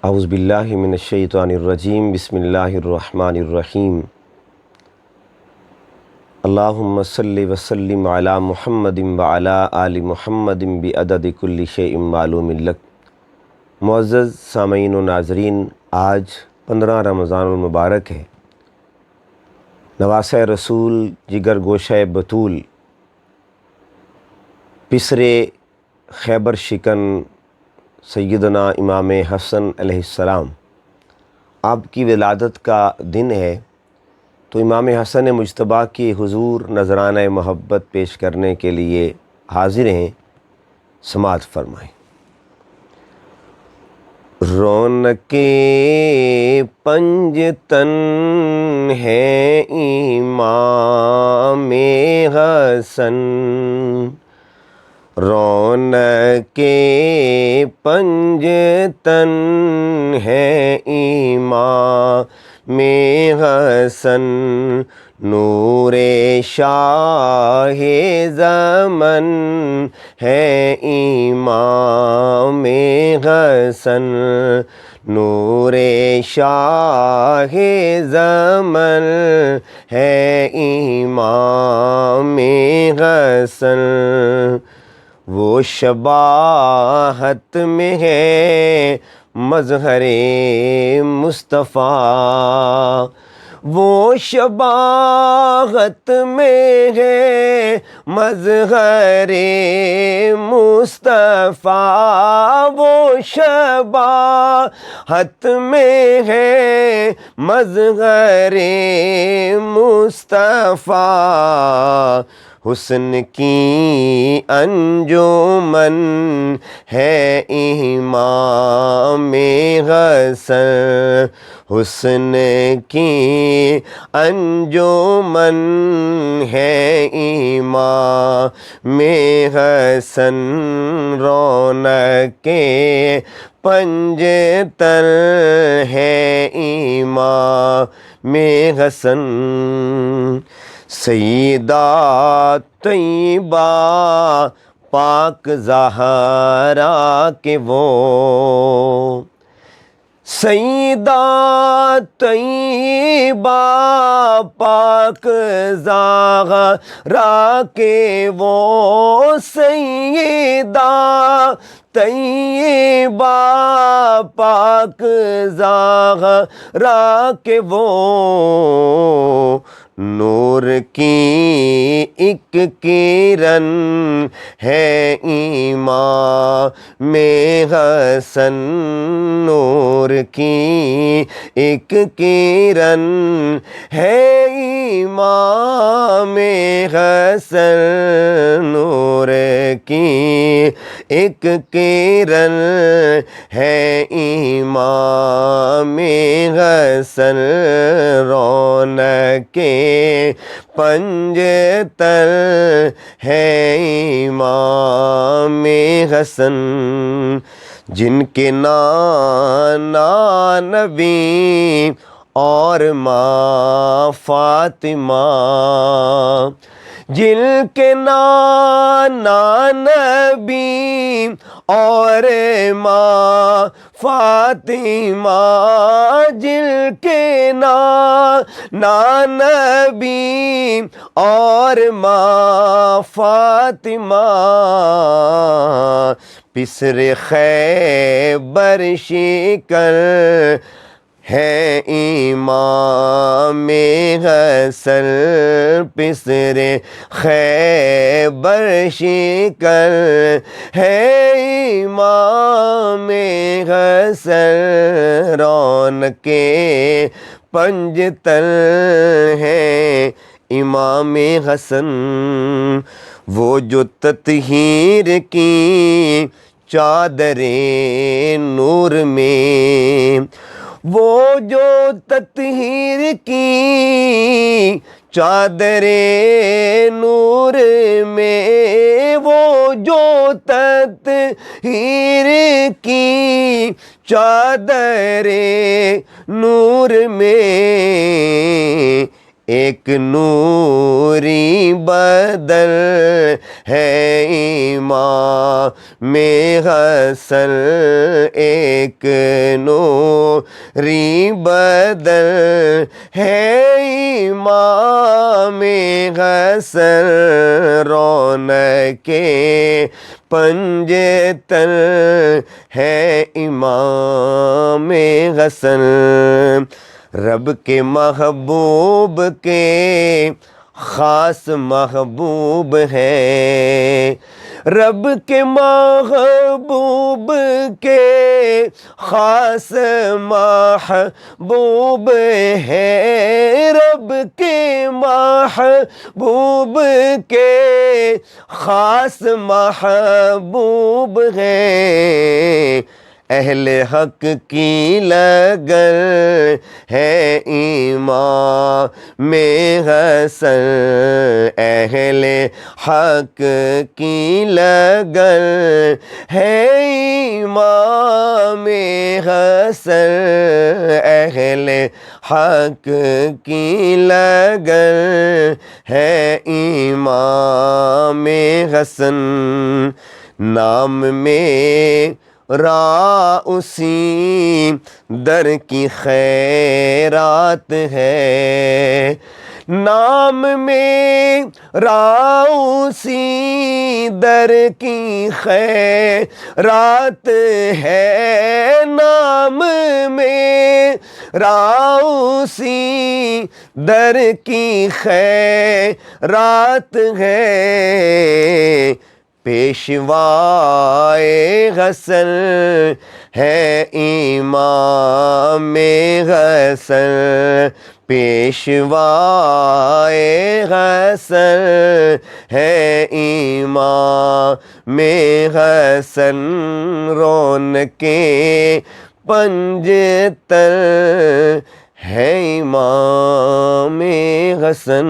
اعوذ باللہ من الشیطان الرجیم بسم اللہ الرحمن الرحیم اللہم صلی وسلم علی محمد وعلی آل محمد بعدد کل شیء معلوم لک۔ معزز سامعین و ناظرین، آج 15 رمضان المبارک ہے۔ نواسۂ رسول، جگر گوشہ بطول، پسرے خیبر شکن سیدنا امام حسن علیہ السلام، آپ کی ولادت کا دن ہے، تو امام حسن مجتبیٰ کی حضور نذرانہ محبت پیش کرنے کے لیے حاضر ہیں، سماعت فرمائیں۔ رونق پنجتن ہے امام حسن، رونق پنجتن ہے امام حسن، نور شاہ زمن ہے امام حسن، نور شاہ زمن ہے امام حسن، وہ شباہت میں ہے مظہر مصطفیٰ، وہ شباہت میں ہے مظہر مصطفیٰ، وہ شباہت میں ہے مظہر مصطفیٰ، حسن کی انجمن ہے امام حسن، حسن کی انجمن ہے امام حسن، رونق پنجتن ہے امام حسن، سیدہ طیبہ پاک زہرا کے وہ، سیدہ طیبہ پاک زہرا کے وہ، سیدہ طیبہ پاک زہرا کے وہ، نور کی ایک کرن ہے امام حسن، نور کی ایک کرن ہے امام حسن، نور کی ایک کرن ہے امام حسن، رونق پنجتن ہے امام حسن، جن کے نانا نبی اور ماں فاطمہ، جن کے نانا نبی اور ماں فاطمہ، جن کے نانا نبی اور ماں فاطمہ، پسر خیبر شکن ہے امام حسن، پسر خیبر شکن ہے امام حسن، رونق پنجتن ہے امام حسن، وہ جو تطہیر کی چادر نور میں، وہ جو تطہیر کی چادر نور میں، وہ جو تطہیر کی چادر نور میں، ایک نوری بدل ہے امام حسن، ایک نوری بدل ہے امام حسن، رونق پنجے تن ہے امام حسن، رب کے محبوب کے خاص محبوب ہے، رب کے محبوب کے خاص محبوب ہے، رب کے محبوب کے خاص محبوب ہے، اہل حق کی لگن ہے امام حسن، اہل حق کی لگن ہے امام حسن، اہل حق کی لگن ہے امام حسن، نام میں اسی در کی خیرات ہے، نام میں اسی در کی خیرات ہے، نام میں اسی در کی خیرات ہے، پیشوائے حسن ہے امام حسن، پیشوائے حسن ہے امام حسن، رونق پنجے تن ہے امام حسن۔